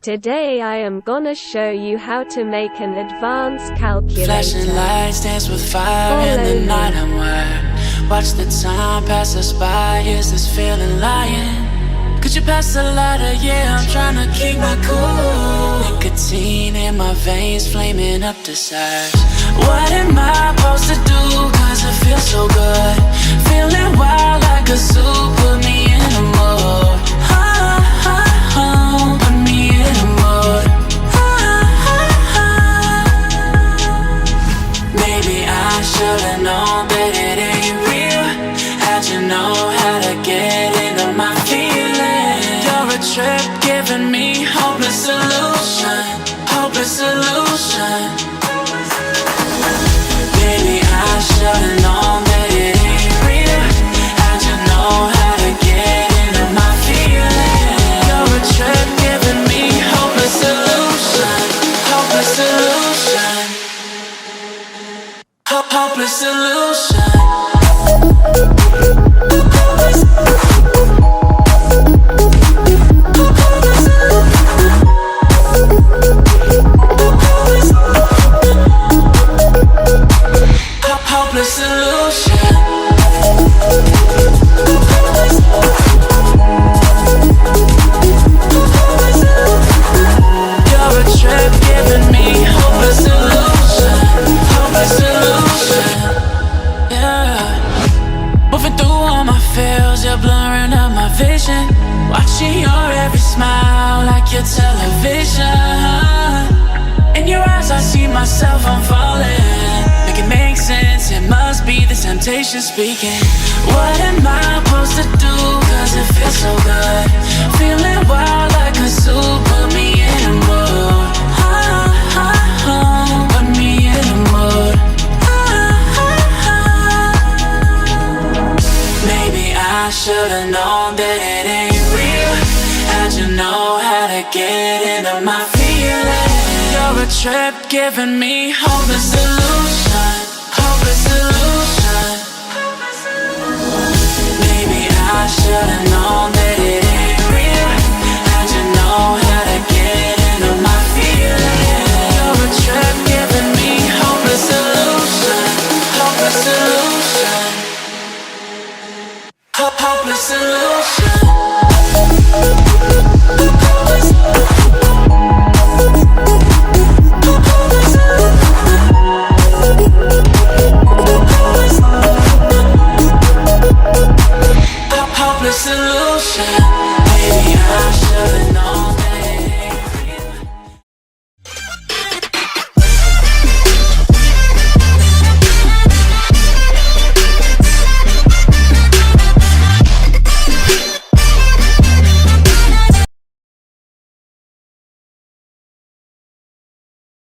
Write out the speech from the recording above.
Today I am gonna show you how to make an advanced calculator. Flashing lights dance with fire in the night I'm wired. Watch the time pass us by, is this feeling lying? Could you pass the lighter? Yeah, I'm trying to keep my cool. Nicotine in my veins, flaming up the sides. What am I supposed to do? Cause it feels so good. Feeling wild like a zoo, put me in a mood. Put me in a mood. Maybe I should've known that it ain't real. How'd you know how to get into my feelings? You're a trip giving me hopeless solution. Hopeless solution. Maybe I should've known that it ain't real. How'd you know how to get into my feelings? You're a trip giving me hopeless solution. Hopeless solution. Hopeless solution. Hopeless solution. You're a trip giving me hopeless solution. Hopeless solution. Yeah. Moving through all my feels, you're blurring up my vision. Watching your every smile like your television. In your eyes I see myself, I'm falling. Make it make sense, it must be the temptation speaking. What am I supposed to do? Cause it feels so good. Feeling wild like a zoo, put me in a mood. Put me in a mood. Maybe I should've known that it ain't real. How'd you know how to get into my feelings? You're a trip giving me hopeless solution. Hopeless solution. Maybe I should've known that it ain't real. How'd you know